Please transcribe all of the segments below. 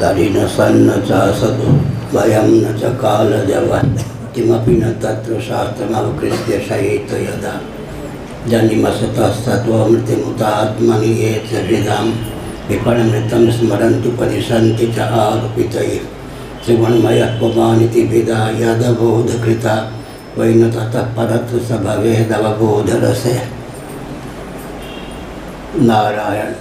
तरी न सन्न चासतु वयं न च कालजवः किमपि न तत्र शास्त्रमवकृत्य शयेत यदा जनिमसतस्तत्त्वमृतिमुतात्मनि ये च हृदां विपणमृतं स्मरन्तु परिसन्ति च आरोपितैः त्रिगुणमयः पुमानिति विदा यदबोधकृता वै न ततः परत्र स भवेदवबोधरसे। नारायण।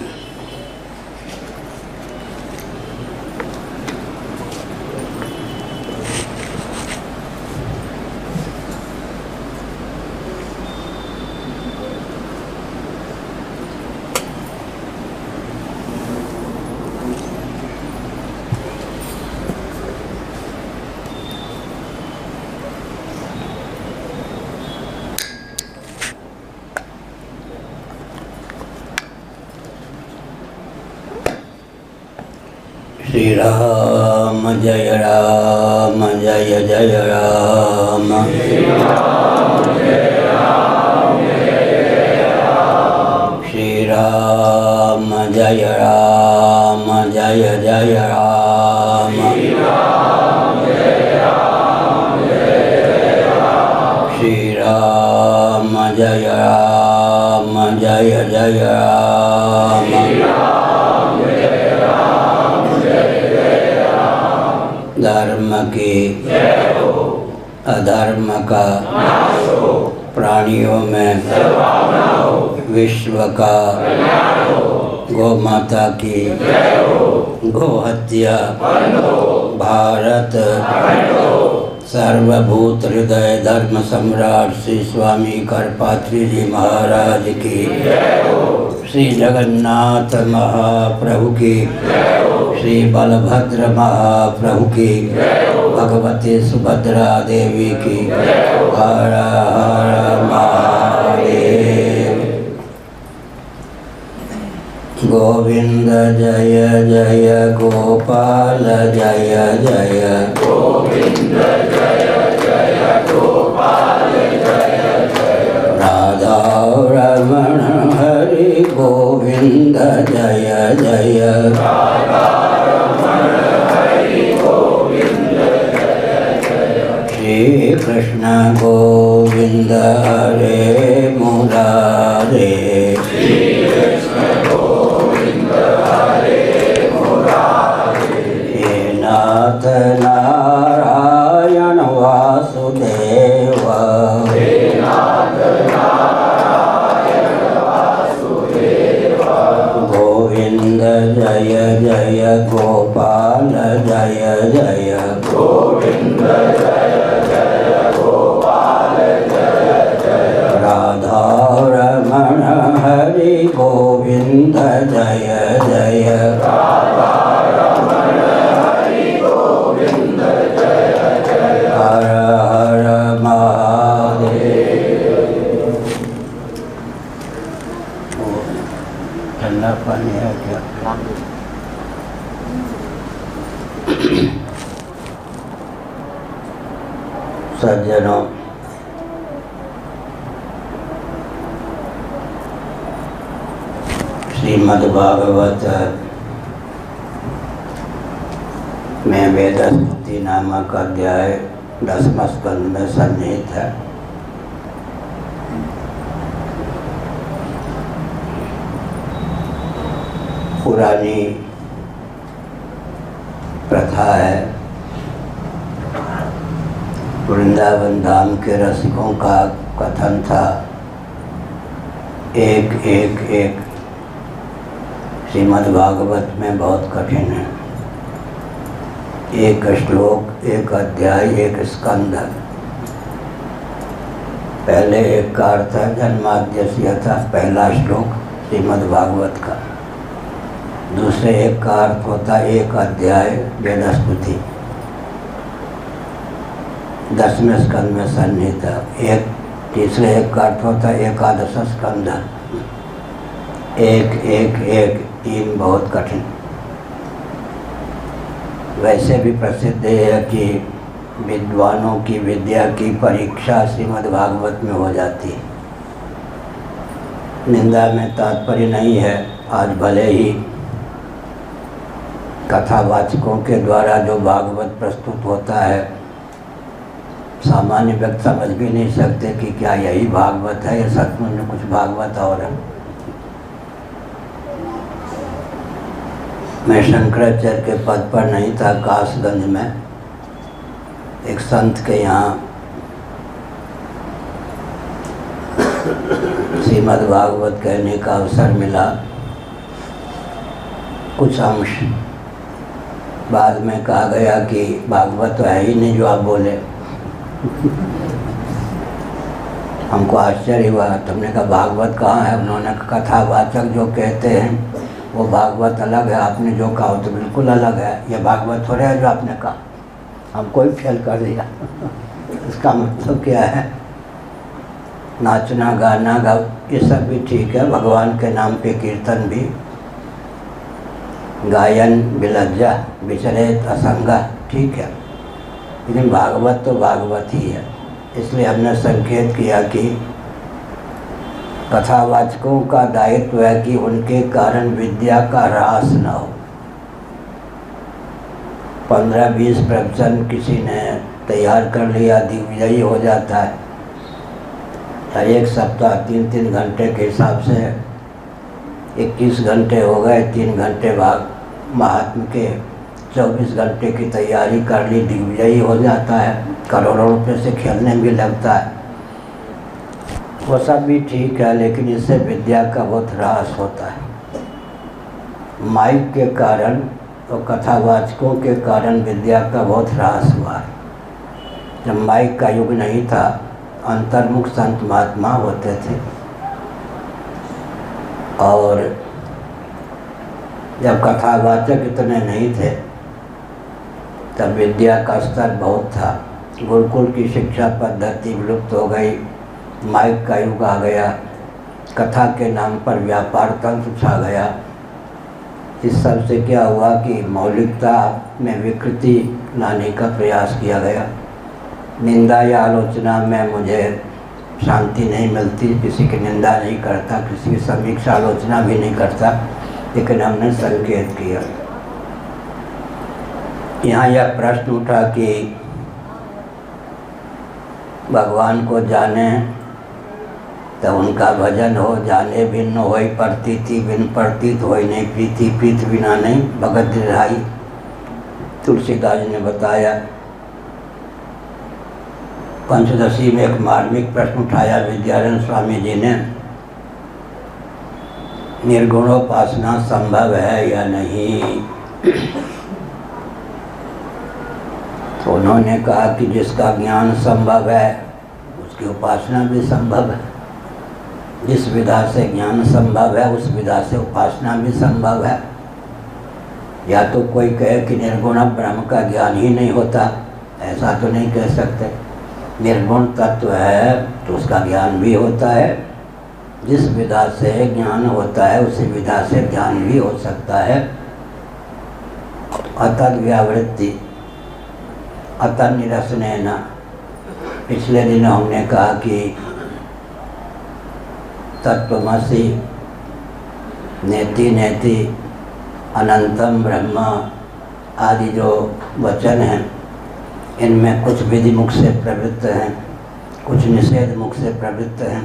श्री राम जय जय राम। श्री राम जय जय राम। श्री राम जय जय राम। धर्म की अधर्म का प्राणियों में विश्व का गौ माता की गौ हत्या भारत सर्वभूत हृदय धर्म सम्राट श्री स्वामी करपात्री जी महाराज की श्री जगन्नाथ महाप्रभु की श्री बलभद्र महाप्रभु की भगवती सुभद्रा देवी की हर हर महादेव। गोविंद जय जय गोपाल जय जय गोविंद जय जय गोपाल जय जय राधा रमण हरि गोविंद जय जय राधा रमण हरि गोविंद जय जय श्री कृष्ण गोविंद हरे मुरारे श्री कृष्ण गोविंद हरे मुरारे हे नाथ नारायण वासुदेव हे नाथ नारायण वासुदेव गोविंद जय जय गोपाल जय जय गोविंद जय जय गोपाल जय जय राधा रमण हरि गोविंद जय जय राधा रमण हरि गोविंद जय जय हर हर महादेव। ठंडा पानी है क्या? सज्जनों, श्रीमद्भागवत में वेदस्तुति नामक अध्याय 10वें स्कंद में सन्निहित है। पुरानी प्रथा है, वृंदावन धाम के रसिकों का कथन था, एक एक एक श्रीमद्भागवत में बहुत कठिन है। एक श्लोक, एक अध्याय, एक स्कंद। पहले एक का अर्थ है जन्माद्यस्य था पहला श्लोक श्रीमद्भागवत का। दूसरे एक का अर्थ होता एक अध्याय वेदस्तुति 10वें स्कंद में सन्निहित है। एक तीसरे एक का अर्थ होता एकादश स्कंद। एक एक एक तीन बहुत कठिन। वैसे भी प्रसिद्ध है कि विद्वानों की विद्या की परीक्षा श्रीमद्भागवत में हो जाती है। निंदा में तात्पर्य नहीं है। आज भले ही कथावाचकों के द्वारा जो भागवत प्रस्तुत होता है, सामान्य व्यक्ति समझ भी नहीं सकते कि क्या यही भागवत है या सचमुच में कुछ भागवत और है। मैं शंकराचार्य के पद पर नहीं था, कासगंज में एक संत के यहाँ श्रीमद् भागवत कहने का अवसर मिला। कुछ अंश बाद में कहा गया कि भागवत तो है ही नहीं जो आप बोले। हमको आश्चर्य हुआ। तुमने कहा भागवत कहाँ है? उन्होंने कथावाचक जो कहते हैं वो भागवत अलग है, आपने जो कहा तो बिल्कुल अलग है। ये भागवत थोड़े है जो आपने कहा, हमको ही फेल कर दिया। इसका मतलब क्या है? नाचना गाना ये सब भी ठीक है, भगवान के नाम पे कीर्तन भी, गायन विलज्जा विचरित असंगा ठीक है, लेकिन भागवत तो भागवत ही है। इसलिए हमने संकेत किया कि कथावाचकों का दायित्व है कि उनके कारण विद्या का ह्रास न हो। 15-20 प्रवचन किसी ने तैयार कर लिया, दिग्विजयी हो जाता है। एक सप्ताह 3-3 घंटे के हिसाब से 21 घंटे हो गए, 3 घंटे भाग महात्म के 24 घंटे की तैयारी कर ली, दिग्विजयी हो जाता है, करोड़ों रुपए से खेलने भी लगता है। वो सब भी ठीक है, लेकिन इससे विद्या का बहुत ह्रास होता है। माइक के कारण और कथावाचकों के कारण विद्या का बहुत ह्रास हुआ है। जब माइक का युग नहीं था, अंतर्मुख संत महात्मा होते थे, और जब कथावाचक इतने नहीं थे तब विद्या का स्तर बहुत था। गुरुकुल की शिक्षा पद्धति विलुप्त हो गई, माइक का युग आ गया, कथा के नाम पर व्यापार तंत्र छा गया। इस सब से क्या हुआ कि मौलिकता में विकृति लाने का प्रयास किया गया। निंदा या आलोचना में मुझे शांति नहीं मिलती, किसी की निंदा नहीं करता, किसी की समीक्षा आलोचना भी नहीं करता, लेकिन हमने संकेत किया। यहाँ यह प्रश्न उठा कि भगवान को जाने तो उनका भजन हो, जाने भिन्न होई प्रतीति बिन प्रतीत होई नहीं प्रीति, प्रीत बिना नहीं भगत रिहाई। तुलसीदास जी ने बताया। पंचदशी में एक मार्मिक प्रश्न उठाया विद्यारण्य स्वामी जी ने, निर्गुणोपासना संभव है या नहीं? तो उन्होंने कहा कि जिसका ज्ञान संभव है उसकी उपासना भी संभव है। जिस विधा से ज्ञान संभव है उस विधा से उपासना भी संभव है। या तो कोई कहे कि निर्गुण ब्रह्म का ज्ञान ही नहीं होता, ऐसा तो नहीं कह सकते। निर्गुण तत्व है तो उसका ज्ञान भी होता है। जिस विधा से ज्ञान होता है उसी विधा से ध्यान भी हो सकता है। अतद व्यावृत्ति अतः निरसनेन। पिछले दिन हमने कहा कि तत्वमसि नेति नेति अनंतम ब्रह्म आदि जो वचन हैं, इनमें कुछ विधि मुख से प्रवृत्त हैं, कुछ निषेध मुख से प्रवृत्त हैं।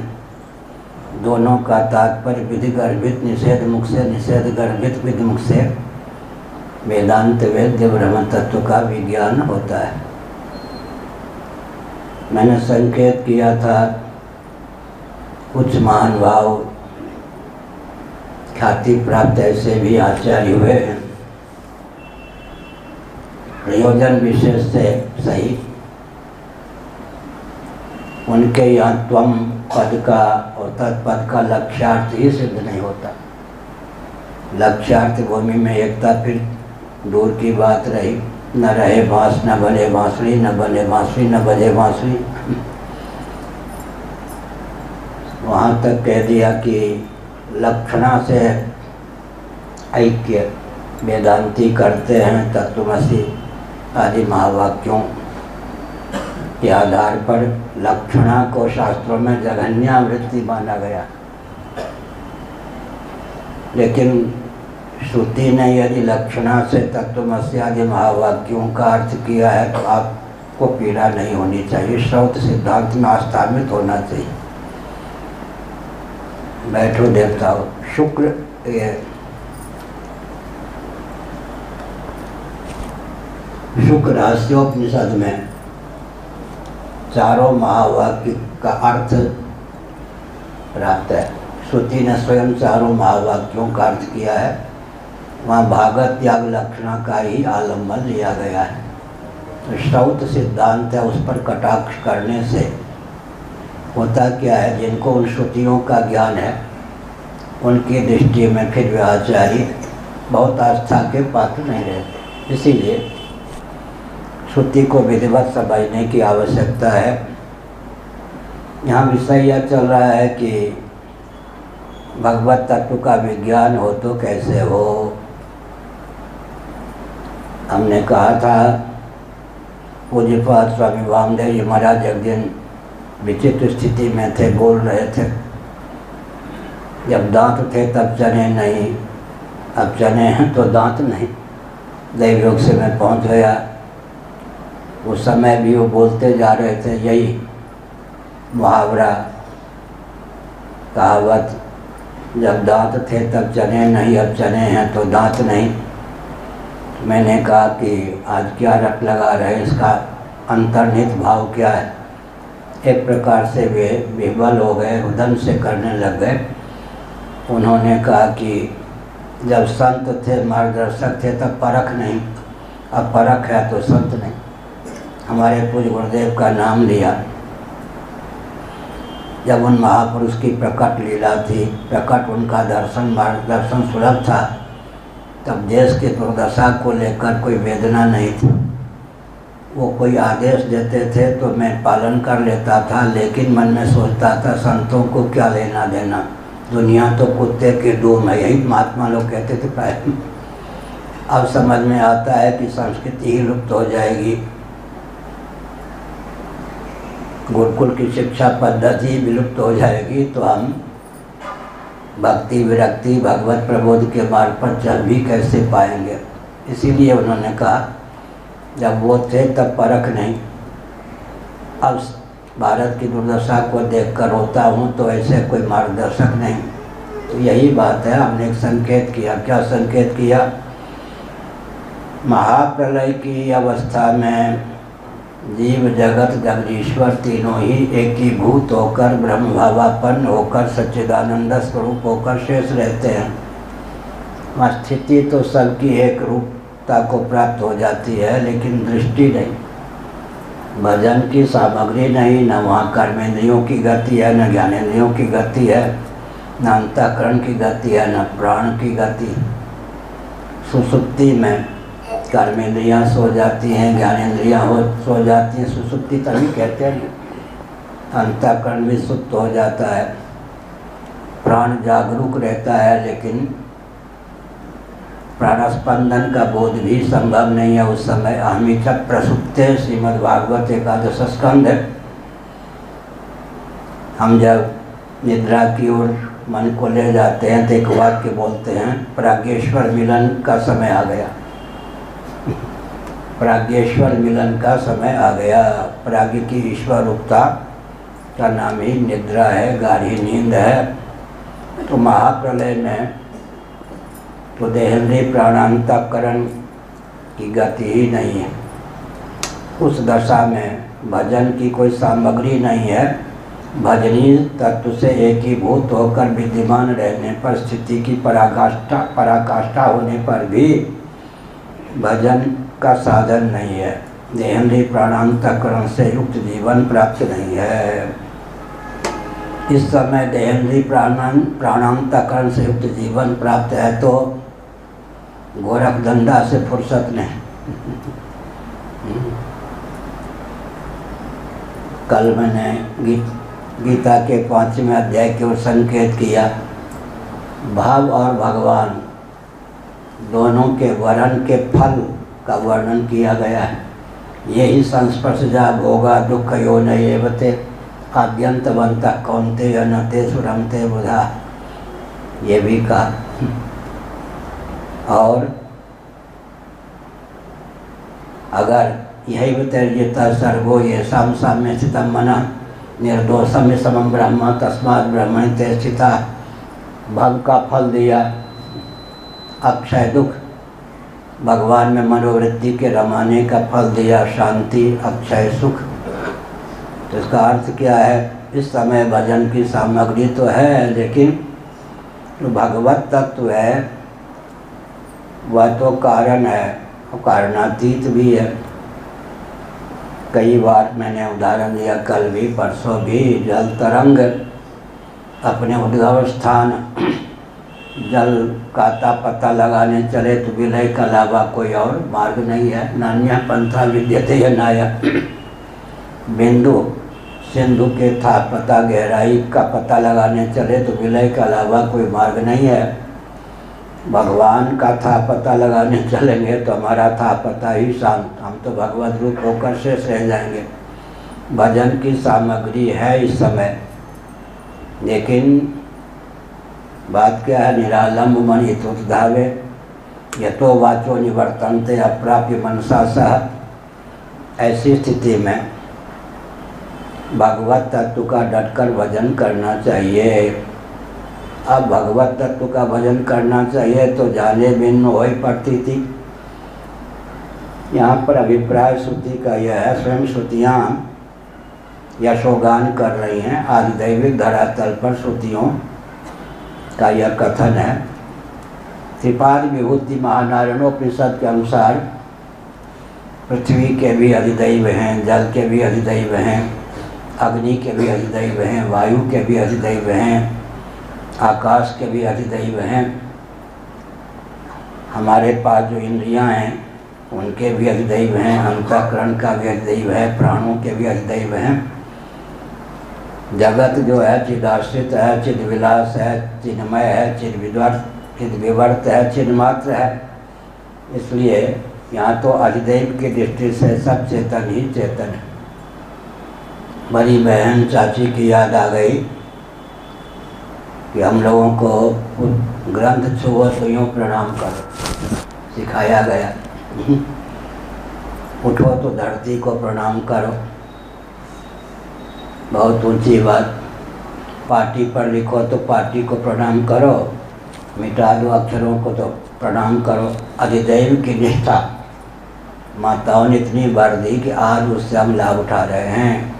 दोनों का तात्पर्य विधि गर्भित निषेध मुख से, निषेध गर्भित विधि मुख से वेदांत वेद्य ब्रह्म तत्व का विज्ञान होता है। मैंने संकेत किया था कुछ महान भाव ख्याति प्राप्त ऐसे भी आचार्य हुए हैं, प्रयोजन विशेष से सही। उनके यहाँ त्वम पद का और तत्पद का लक्ष्यार्थ ही सिद्ध नहीं होता। लक्ष्यार्थ भूमि में एकता फिर दूर की बात रही। न रहे बांस न बने बांसुरी, न बने बांसुरी न बजे बांसुरी। वहाँ तक कह दिया कि लक्षणा से ऐक्य वेदांती करते हैं। तत्वमसि आदि महावाक्यों के आधार पर लक्षणा को शास्त्रों में जघन्यावृत्ति माना गया, लेकिन श्रुति ने यदि लक्षणा से तत्वमसि आदि महावाक्यों का अर्थ किया है तो आपको पीड़ा नहीं होनी चाहिए। श्रौत सिद्धांत में आस्थापित होना चाहिए। बैठो देवता हो। शुक्र शुक्र रहस्योपनिषद में चारों महावाक्य का अर्थ प्राप्त है। श्रुति ने स्वयं चारों महावाक्यों का अर्थ किया है। वहाँ भागवत त्याग लक्षणा का ही आलम्बन लिया गया है। तो श्रौत सिद्धांत है, उस पर कटाक्ष करने से होता क्या है, जिनको उन श्रुतियों का ज्ञान है उनकी दृष्टि में फिर व्याचारी बहुत आस्था के पात्र नहीं रहते। इसीलिए श्रुति को विधिवत समझने की आवश्यकता है। यहाँ विषय यह चल रहा है कि भगवत तत्व का विज्ञान हो तो कैसे हो। हमने कहा था पूज्यपाद स्वामी वामदेव जी महाराज एक दिन विचित्र स्थिति में थे, बोल रहे थे। जब दांत थे तब चने नहीं, अब चने हैं तो दांत नहीं। दैवयोग से मैं पहुंच गया। उस समय भी वो बोलते जा रहे थे यही मुहावरा कहावत, जब दांत थे तब चने नहीं, अब चने हैं तो दांत नहीं। मैंने कहा कि आज क्या रट लगा रहे, इसका अंतर्निहित भाव क्या है। एक प्रकार से वे विह्वल हो गए, रुदन से करने लग गए। उन्होंने कहा कि जब संत थे, मार्गदर्शक थे, तब परख नहीं, अब परख है तो संत नहीं। हमारे पूज्य गुरुदेव का नाम लिया। जब उन महापुरुष की प्रकट लीला थी, प्रकट उनका दर्शन मार्गदर्शन सुलभ था, तब देश की दुर्दशा को लेकर कोई वेदना नहीं थी। वो कोई आदेश देते थे तो मैं पालन कर लेता था, लेकिन मन में सोचता था संतों को क्या लेना देना, दुनिया तो कुत्ते की डूम है, यही महात्मा लोग कहते थे प्राय। अब समझ में आता है कि संस्कृति ही लुप्त हो जाएगी, गुरुकुल की शिक्षा पद्धति विलुप्त हो जाएगी, तो हम भक्ति विरक्ति भगवत प्रबोध के मार्ग पर चल भी कैसे पाएंगे। इसीलिए उन्होंने कहा जब वो थे तब परख नहीं। अब भारत की दुर्दशा को देखकर रोता हूँ तो ऐसे कोई मार्गदर्शक नहीं। तो यही बात है, हमने एक संकेत किया। क्या संकेत किया? महाप्रलय की अवस्था में जीव जगत जगदीश्वर तीनों ही एकीभूत होकर ब्रह्म भावापन्न होकर सच्चिदानंद स्वरूप होकर शेष रहते हैं। वहाँ स्थिति तो सबकी एक रूपता को प्राप्त हो जाती है, लेकिन दृष्टि नहीं, भजन की सामग्री नहीं, न वहाँ कर्मेंद्रियों की गति है, न ज्ञानेंद्रियों की गति है, न अंतःकरण की गति है, न प्राण की गति। सुसुप्ति में कर्मेंद्रियाँ सो जाती हैं, ज्ञानेंद्रियाँ सो जाती हैं, सुसुप्ति तभी कहते हैं। अंतःकरण भी सुप्त हो जाता है, प्राण जागरूक रहता है, लेकिन प्राणस्पंदन का बोध भी संभव नहीं है उस समय। अहमिच प्रसुप्ते श्रीमद्भागवत एकादश स्कंध है। हम जब निद्रा की ओर मन को ले जाते हैं तो एक वाक्य बोलते हैं, प्राज्ञेश्वर मिलन का समय आ गया। प्राज्ञेश्वर मिलन का समय आ गया। प्राज्ञ की ईश्वर रूपता का नाम ही निद्रा है, गाढ़ी नींद है। तो महाप्रलय में तो देहेंद्रीय प्राणांतकरण की गति ही नहीं है। उस दशा में भजन की कोई सामग्री नहीं है। भजनीय तत्व से एकीभूत होकर विद्यमान रहने पर, स्थिति की पराकाष्ठा होने पर भी भजन का साधन नहीं है। देहेंद्रीय प्राणांतकरण से युक्त जीवन प्राप्त नहीं है। इस समय देहेंद्रीय प्राणांतकरण से युक्त जीवन प्राप्त है तो गोरख धंधा से फुर्सत नहीं। कल मैंने गीता के 5वें अध्याय की ओर संकेत किया। भाव और भगवान दोनों के वर्ण के फल का वर्णन किया गया है। यही संस्पर्शजा भोगा दुख यो नएवते आद्यंतवंतः कौन्तेय न ते सुरमते बुधा। ये भी कहा। और अगर यही वितर्जिता सर्वो ये साम साम्य स्थितम मना निर्दोषम समम ब्रह्म तस्मात् ब्रह्मणि ते स्थिता, भव का फल दिया अक्षय दुख, भगवान में मनोवृत्ति के रमाने का फल दिया शांति अक्षय सुख। तो इसका अर्थ क्या है? इस समय भजन की सामग्री तो है, लेकिन जो भगवत तत्व है वह तो कारण है और कारणातीत भी है। कई बार मैंने उदाहरण दिया, कल भी परसों भी, जल तरंग अपने उद्गम स्थान जल का पता लगाने चले तो विलय के अलावा कोई और मार्ग नहीं है। नान्य पंथा विद्यते नाया, बिंदु सिंधु के था पता गहराई का पता लगाने चले तो विलय के अलावा कोई मार्ग नहीं है। भगवान का था पता लगाने चलेंगे तो हमारा था पता ही शांत, हम तो भगवत रूप होकर शेष रह जाएंगे। भजन की सामग्री है इस समय, लेकिन बात क्या है? निरालंब मन हितोद्धावे यतो वाचो निवर्तन्ते अप्राप्य मनसा सह। ऐसी स्थिति में भगवत तत्व का डटकर भजन करना चाहिए। अब भगवत तत्व का भजन करना चाहिए तो जाने भिन्न हो ही पड़ती थी। यहाँ पर अभिप्राय श्रुति का यह है, स्वयं श्रुतियाँ यशोगान कर रही हैं। आदिदैविक धरातल पर श्रुतियों का यह कथन है। त्रिपाद विभूति महानारायणोपनिषद के अनुसार पृथ्वी के भी अधिदैव हैं, जल के भी अधिदैव हैं, अग्नि के भी अधिदैव हैं, वायु के भी अधिदैव हैं, आकाश के भी अधिदैव हैं। हमारे पास जो इंद्रियां हैं उनके भी अधिदैव हैं, अंतःकरण का भी अधिदैव है, प्राणों के भी अधिदैव हैं। जगत जो है चिदाश्रित है, चिद्विलास है, चिन्मय है, चिद्विवर्त है, चिन्मात्र है। इसलिए यहाँ तो अधिदैव की दृष्टि से सब चेतन ही चेतन है। बड़ी बहन चाची की याद आ गई कि हम लोगों को ग्रंथ छुओ तो यूँ प्रणाम करो, सिखाया गया। उठो तो धरती को प्रणाम करो, बहुत ऊंची बात। पाटी पर लिखो तो पाटी को प्रणाम करो, मिटा दो अक्षरों को तो प्रणाम करो। अधिदैव की निष्ठा माताओं ने इतनी बढ़ दी कि आज उससे हम लाभ उठा रहे हैं।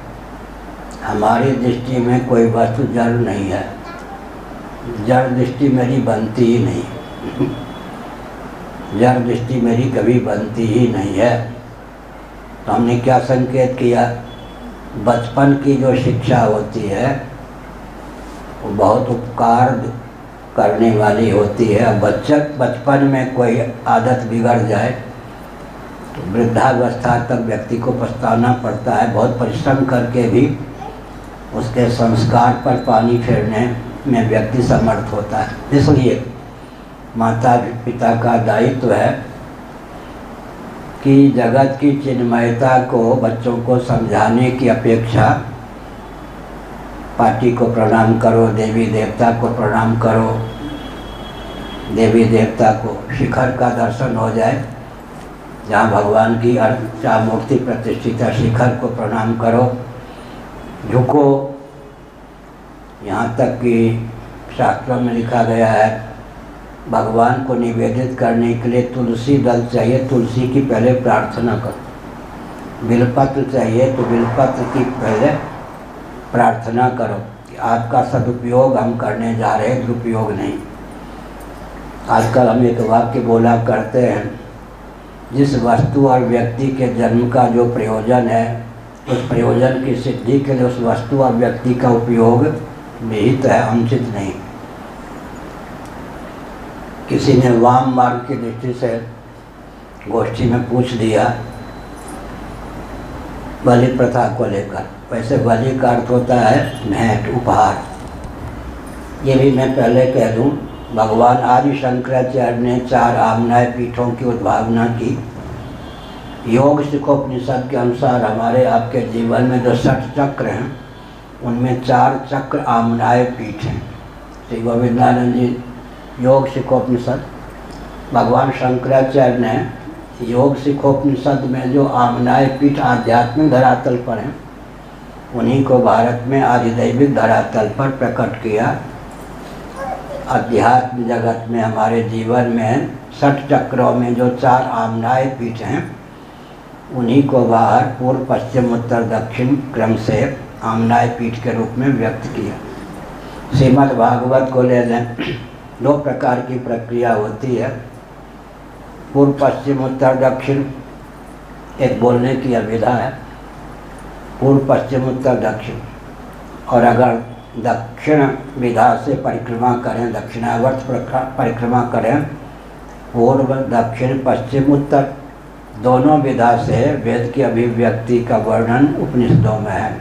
हमारी दृष्टि में कोई वस्तु जड़ नहीं है, जड़ दृष्टि मेरी बनती ही नहीं। जड़ दृष्टि मेरी कभी बनती ही नहीं है। तो हमने क्या संकेत किया? बचपन की जो शिक्षा होती है वो बहुत उपकार करने वाली होती है। बचपन में कोई आदत बिगड़ जाए तो वृद्धावस्था तक व्यक्ति को पछताना पड़ता है। बहुत परिश्रम करके भी उसके संस्कार पर पानी फेरने में व्यक्ति समर्थ होता है। इसलिए माता पिता का दायित्व है कि जगत की चिन्मयता को बच्चों को समझाने की अपेक्षा पाटी को प्रणाम करो, देवी देवता को प्रणाम करो, देवी देवता को शिखर का दर्शन हो जाए, जहाँ भगवान की अर्चा मूर्ति प्रतिष्ठित है, शिखर को प्रणाम करो, झुको। यहाँ तक कि शास्त्रों में लिखा गया है भगवान को निवेदित करने के लिए तुलसी दल चाहिए, तुलसी की पहले प्रार्थना करो। बिलपत्र चाहिए तो बिलपत्र की पहले प्रार्थना करो कि आपका सदुपयोग हम करने जा रहे हैं, दुरुपयोग नहीं। आजकल हम एक वाक्य बोला करते हैं, जिस वस्तु और व्यक्ति के जन्म का जो प्रयोजन है उस प्रयोजन की सिद्धि के लिए उस वस्तु और व्यक्ति का उपयोग निहित है, अनुचित नहीं। किसी ने वाम मार्ग की दृष्टि से गोष्ठी में पूछ दिया बलि प्रथा को लेकर। वैसे बलि का अर्थ होता है भेंट, उपहार। ये भी मैं पहले कह दूं, भगवान आदि शंकराचार्य ने 4 आम्नाय पीठों की उद्भावना की। योग शिखोपनिषद के अनुसार हमारे आपके जीवन में जो 60 चक्र हैं उनमें 4 चक्र आम्नाय पीठ हैं। श्री गोविंदानंद जी योग शिखोपनिषद भगवान शंकराचार्य ने योग सिखोपनिषद में जो आमनाय पीठ आध्यात्मिक धरातल पर हैं, उन्हीं को भारत में आधिदैविक धरातल पर प्रकट किया। अध्यात्म जगत में हमारे जीवन में 60 चक्रों में जो 4 आमनाय पीठ हैं, उन्हीं को बाहर पूर्व पश्चिम उत्तर दक्षिण क्रम से आमनाय पीठ के रूप में व्यक्त किया। श्रीमद् भागवत को ले लें, 2 प्रकार की प्रक्रिया होती है, पूर्व पश्चिम उत्तर दक्षिण एक बोलने की अविधा है, पूर्व पश्चिम उत्तर दक्षिण। और अगर दक्षिण विधा से परिक्रमा करें, दक्षिणावर्त परिक्रमा करें, पूर्व दक्षिण पश्चिम उत्तर दोनों विधा से वेद की अभिव्यक्ति का वर्णन उपनिषदों में है।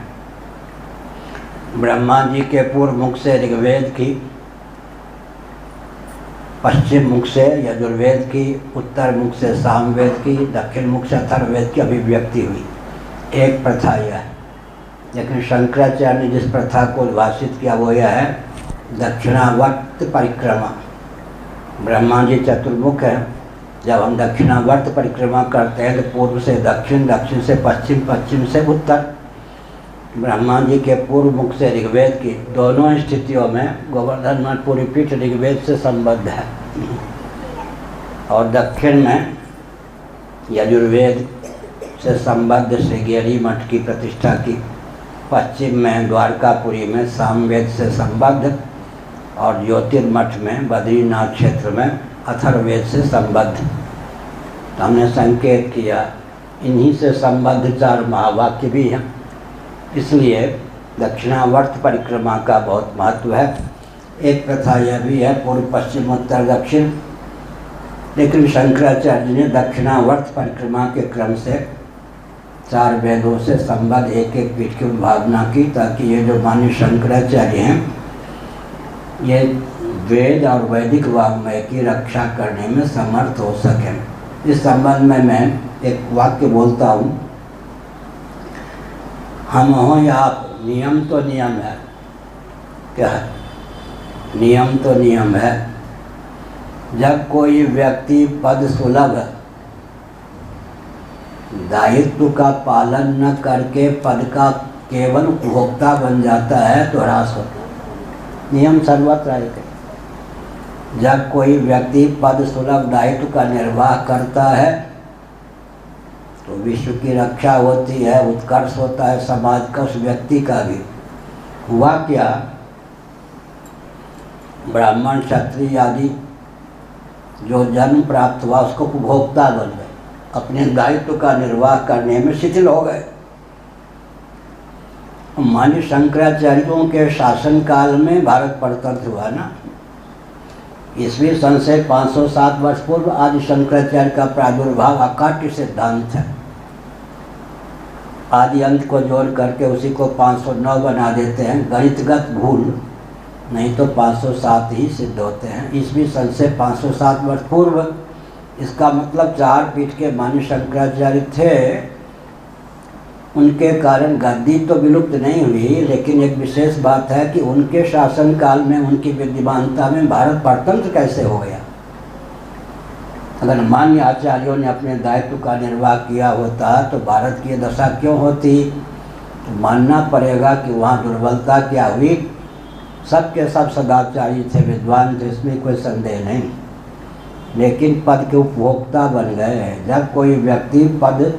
ब्रह्मा जी के पूर्व मुख से ऋग्वेद की, पश्चिम मुख से यजुर्वेद की, उत्तर मुख से सामवेद की, दक्षिण मुख से अथर्ववेद की अभिव्यक्ति हुई। एक प्रथा यह है। लेकिन शंकराचार्य ने जिस प्रथा को उद्भाषित किया वो यह है दक्षिणावर्त परिक्रमा। ब्रह्मा जी चतुर्मुख है, जब हम दक्षिणावर्त परिक्रमा करते हैं तो पूर्व से दक्षिण, दक्षिण से पश्चिम, पश्चिम से उत्तर। ब्रह्मा जी के पूर्व मुख से ऋग्वेद की, दोनों स्थितियों में गोवर्धन मठ पूरी पीठ ऋग्वेद से संबद्ध है। और दक्षिण में यजुर्वेद से संबद्ध श्रृंगेरी मठ की प्रतिष्ठा की, पश्चिम में द्वारकापुरी में सामवेद से संबद्ध, और ज्योतिर्मठ में बद्रीनाथ क्षेत्र में अथर्ववेद से संबद्ध। तो हमने संकेत किया इन्हीं से संबद्ध 4 महावाक्य भी हैं, इसलिए दक्षिणावर्त परिक्रमा का बहुत महत्व है। एक प्रथा यह भी है पूर्व पश्चिम उत्तर दक्षिण, लेकिन शंकराचार्य ने दक्षिणावर्त परिक्रमा के क्रम से 4 वेदों से संबद्ध एक एक पीठ की उद्भावना की, ताकि ये जो मान्य शंकराचार्य हैं ये वेद और वैदिक वाङ्मय की रक्षा करने में समर्थ हो सकें। इस संबंध में मैं एक वाक्य बोलता हूँ, हम हों या आप, नियम तो नियम है। क्या है? नियम तो नियम है। जब कोई व्यक्ति पद सुलभ दायित्व का पालन न करके पद का केवल उपभोक्ता बन जाता है तो ह्रास होता है। नियम सर्वत्र है। जब कोई व्यक्ति पद सुलभ दायित्व का निर्वाह करता है तो विश्व की रक्षा होती है, उत्कर्ष होता है समाज का, उस व्यक्ति का भी। हुआ क्या, ब्राह्मण क्षत्रिय आदि जो जन्म प्राप्त हुआ उसको उपभोक्ता बन गए, अपने दायित्व का निर्वाह करने में शिथिल हो गए। मान्य शंकराचार्यों के शासन काल में भारत परतंत्र हुआ ना। ईस्वी सन से 507 वर्ष पूर्व आदि शंकराचार्य का प्रादुर्भाव अकाट्य सिद्धांत है। आदि अंत को जोड़ करके उसी को 509 बना देते हैं, गणितगत भूल, नहीं तो 507 ही सिद्ध होते हैं। ईस्वी सन से 507 वर्ष पूर्व, इसका मतलब 4 पीठ के मान्य शंकराचार्य थे। उनके कारण गद्दी तो विलुप्त नहीं हुई, लेकिन एक विशेष बात है कि उनके शासनकाल में उनकी विद्यमानता में भारत परतंत्र कैसे हो गया। अगर मान्य आचार्यों ने अपने दायित्व का निर्वाह किया होता तो भारत की दशा क्यों होती। तो मानना पड़ेगा कि वहाँ दुर्बलता क्या हुई। सबके सब सदाचारी थे, विद्वान थे, इसमें कोई संदेह नहीं, लेकिन पद के उपभोक्ता बन गए। जब कोई व्यक्ति पद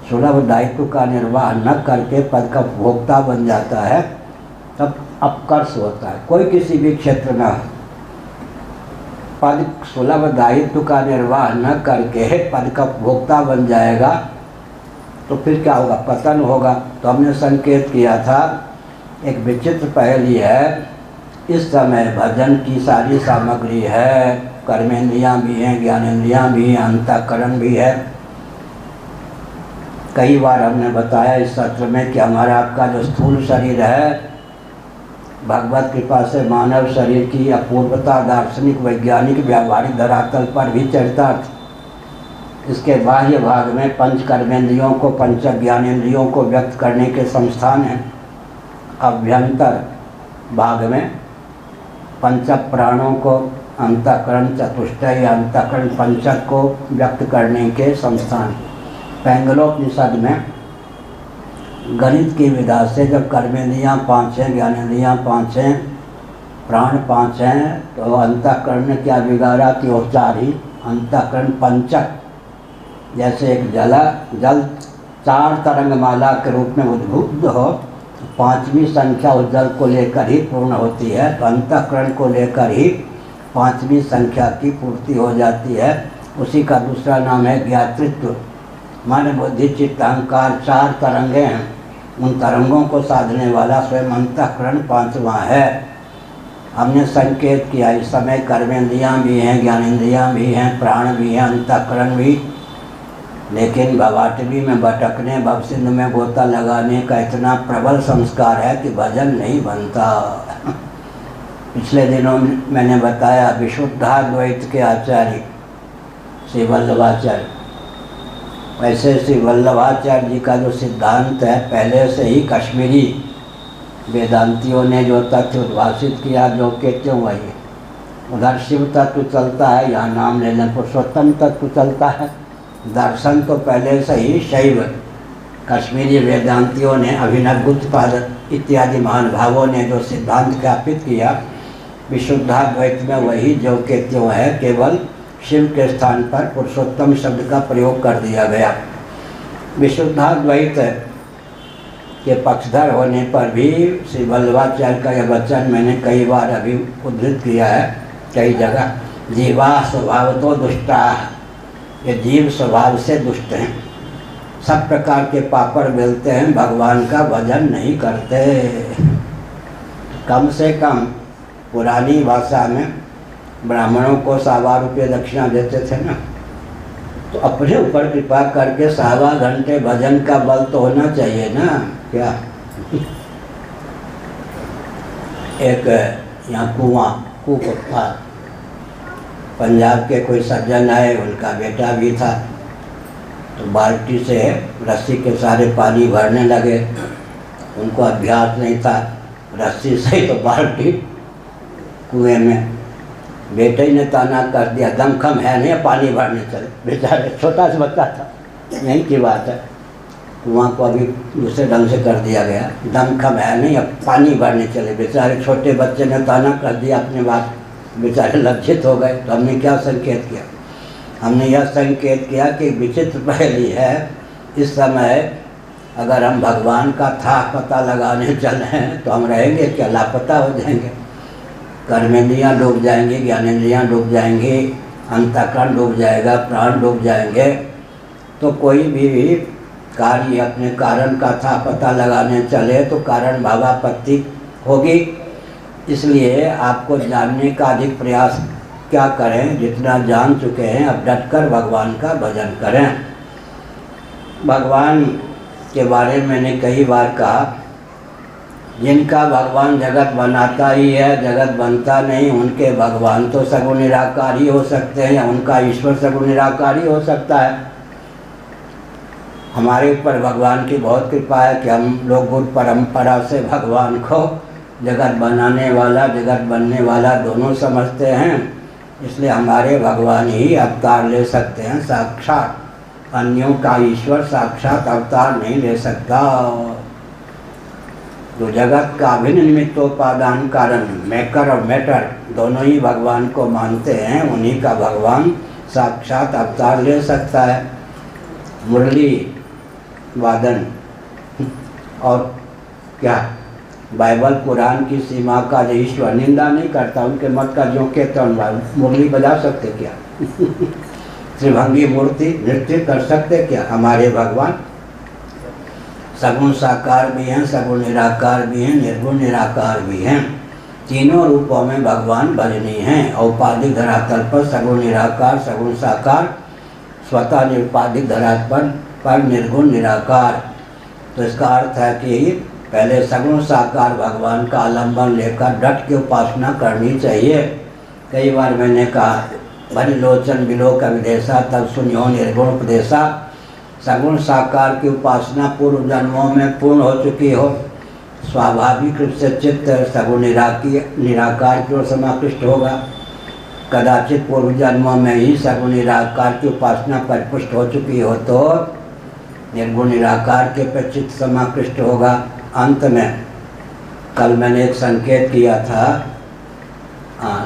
सुलभ दायित्व का निर्वाह न करके पद का उपभोक्ता बन जाता है तब अपकर्ष होता है। कोई किसी भी क्षेत्र में पद सुलभ दायित्व का निर्वाह न करके पद का उपभोक्ता बन जाएगा तो फिर क्या होगा, पतन होगा। तो हमने संकेत किया था, एक विचित्र पहली है, इस समय भजन की सारी सामग्री है, कर्मेंद्रियाँ भी हैं, ज्ञानेंद्रियाँ भी हैं, अंतःकरण भी है। कई बार हमने बताया इस सत्र में कि हमारा आपका जो स्थूल शरीर है, भगवत कृपा से मानव शरीर की अपूर्वता दार्शनिक वैज्ञानिक व्यावहारिक धरातल पर भी चरितार्थ। इसके बाह्य भाग में पंच कर्मेंद्रियों को, पंच ज्ञानेंद्रियों को व्यक्त करने के संस्थान हैं। अभ्यंतर भाग में पंच प्राणों को अंतःकरण चतुष्टय या अंतःकरण पंचक को व्यक्त करने के संस्थान। पैंगलोपनिषद में गणित की विधा से जब कर्मेंद्रियाँ 5 हैं, ज्ञानेंद्रियाँ 5 हैं, प्राण 5 हैं, तो अंतःकरण ने क्या बिगाड़ा कि वो 4 ही अंतःकरण पंचक, जैसे एक जल 4 तरंगमाला के रूप में उद्भुत हो, 5वीं संख्या उस जल को लेकर ही पूर्ण होती है, तो अंतःकरण को लेकर ही 5वीं संख्या की पूर्ति हो जाती है। उसी का दूसरा नाम है ज्ञातृत्व। मन बुद्धि चित्त अहंकार 4 तरंगे हैं, उन तरंगों को साधने वाला स्वयं अंतःकरण 5वां है। हमने संकेत किया इस समय कर्मेंद्रियाँ भी हैं, ज्ञानेंद्रियाँ भी हैं, प्राण भी हैं, अंतःकरण भी, लेकिन भवाटवी में भटकने, भवसिंध में गोता लगाने का इतना प्रबल संस्कार है कि भजन नहीं बनता। पिछले दिनों मैंने बताया विशुद्धाद्वैत के आचार्य श्री वल्लभाचार्य, वैसे श्री वल्लभाचार्य जी का जो सिद्धांत है पहले से ही कश्मीरी वेदांतियों ने जो तथ्य उद्भाषित किया, जो के त्यों वही, उधर शिव तत्व चलता है, यहाँ नाम लेने पुरुषोत्तम तत्व चलता है। दर्शन तो पहले से ही शैव, कश्मीरी वेदांतियों ने, अभिनव गुप्तपाद इत्यादि महानुभावों ने जो सिद्धांत ज्ञापित किया, विशुद्धाद्वैत में वही जो के त्यों है, केवल शिव के स्थान पर पुरुषोत्तम शब्द का प्रयोग कर दिया गया। विशुद्धाद्वैत के पक्षधर होने पर भी श्री वल्लभाचार्य का यह वचन मैंने कई बार अभी उद्धृत किया है कई जगह, जीवा स्वभाव तो दुष्टा, ये जीव स्वभाव से दुष्ट हैं, सब प्रकार के पापड़ बेलते हैं, भगवान का भजन नहीं करते। कम से कम पुरानी भाषा में ब्राह्मणों को 1.25 रुपये दक्षिणा देते थे ना, तो अपने ऊपर कृपा करके 1.25 घंटे भजन का बल तो होना चाहिए ना। क्या एक यहाँ कुआं था, पंजाब के कोई सज्जन आए, उनका बेटा भी था, तो बाल्टी से रस्सी के सारे पानी भरने लगे। उनको अभ्यास नहीं था, रस्सी से तो बाल्टी कुएं में, बेटे ने ताना कर दिया, दमखम है नहीं पानी भरने चले। बेचारे छोटा सा बच्चा था, यहीं की बात है, कुआं को अभी दूसरे ढंग से कर दिया गया, दमखम है नहीं अब पानी भरने चले। बेचारे छोटे बच्चे ने ताना कर दिया अपने बात, बेचारे लज्जित हो गए। तो हमने क्या संकेत किया? हमने यह संकेत किया कि विचित्र पहली है, इस समय अगर हम भगवान का था पता लगाने चले हैं तो हम रहेंगे क्या? लापता हो जाएंगे। कर्मेंद्रियाँ डूब जाएंगी, ज्ञानेंद्रियाँ डूब जाएंगी, अंतःकरण डूब जाएगा, प्राण डूब जाएंगे। तो कोई भी कार्य अपने कारण का था पता लगाने चले तो कारण भावापत्ति होगी। इसलिए आपको जानने का अधिक प्रयास क्या करें, जितना जान चुके हैं अब डटकर भगवान का भजन करें। भगवान के बारे में मैंने कई बार कहा, जिनका भगवान जगत बनाता ही है, जगत बनता नहीं, उनके भगवान तो सगुण निराकार ही हो सकते हैं, या उनका ईश्वर सगुण निराकार ही हो सकता है। हमारे ऊपर भगवान की बहुत कृपा है कि हम लोग गुरु परंपरा से भगवान को जगत बनाने वाला, जगत बनने वाला दोनों समझते हैं। इसलिए हमारे भगवान ही अवतार ले सकते हैं साक्षात, अन्यों का ईश्वर साक्षात अवतार नहीं ले सकता। तो जगत का अभिन्न निमित्तोपादान कारण, मेकर और मैटर दोनों ही भगवान को मानते हैं, उन्हीं का भगवान साक्षात अवतार ले सकता है। मुरली वादन और क्या बाइबल कुरान की सीमा का जो ईश्वर निंदा नहीं करता, उनके मत का जो के तो मुरली बजा सकते क्या? त्रिभंगी मूर्ति नृत्य कर सकते क्या? हमारे भगवान सगुण साकार भी हैं, सगुण निराकार भी हैं, निर्गुण निराकार भी हैं। तीनों रूपों में भगवान भजनीय हैं। औपाधिक धरातल पर सगुण निराकार, सगुण साकार, स्वतः निरुपाधिक धरातल पर निर्गुण निराकार। तो इसका अर्थ है कि पहले सगुण साकार भगवान का आलम्बन लेकर डट के उपासना करनी चाहिए। कई बार मैंने कहा, भरी लोचन बिलोक विदेशा तब सुनियो निर्गुण उपदेशा। सगुण साकार की उपासना पूर्व जन्मों में पूर्ण हो चुकी हो, स्वाभाविक रूप से चित्त सगुण निराकार की ओर समाकृष्ट होगा। कदाचित पूर्व जन्मों में ही सगुण निराकार की उपासना परिपुष्ट हो चुकी हो तो निर्गुण निराकार के पर चित्त समाकृष्ट होगा। अंत में कल मैंने एक संकेत किया था,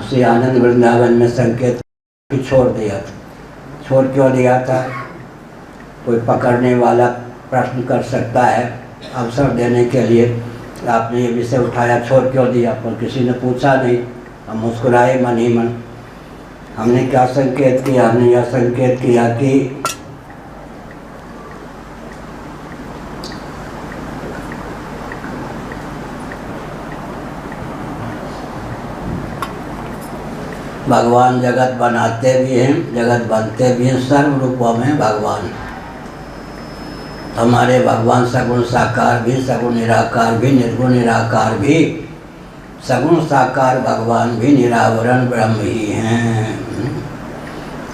श्री आनंद वृंदावन में संकेत छोड़ दिया था। छोड़ क्यों दिया था? कोई पकड़ने वाला प्रश्न कर सकता है अवसर देने के लिए, आपने ये विषय उठाया, छोड़ क्यों दिया? पर किसी ने पूछा नहीं, हम मुस्कुराए मन ही मन। हमने क्या संकेत किया? हमने यह संकेत किया कि भगवान जगत बनाते भी हैं, जगत बनते भी हैं, सर्व रूपों में भगवान। हमारे भगवान सगुण साकार भी, सगुण निराकार भी, निर्गुण निराकार भी। सगुण साकार भगवान भी निरावरण ब्रह्म ही हैं।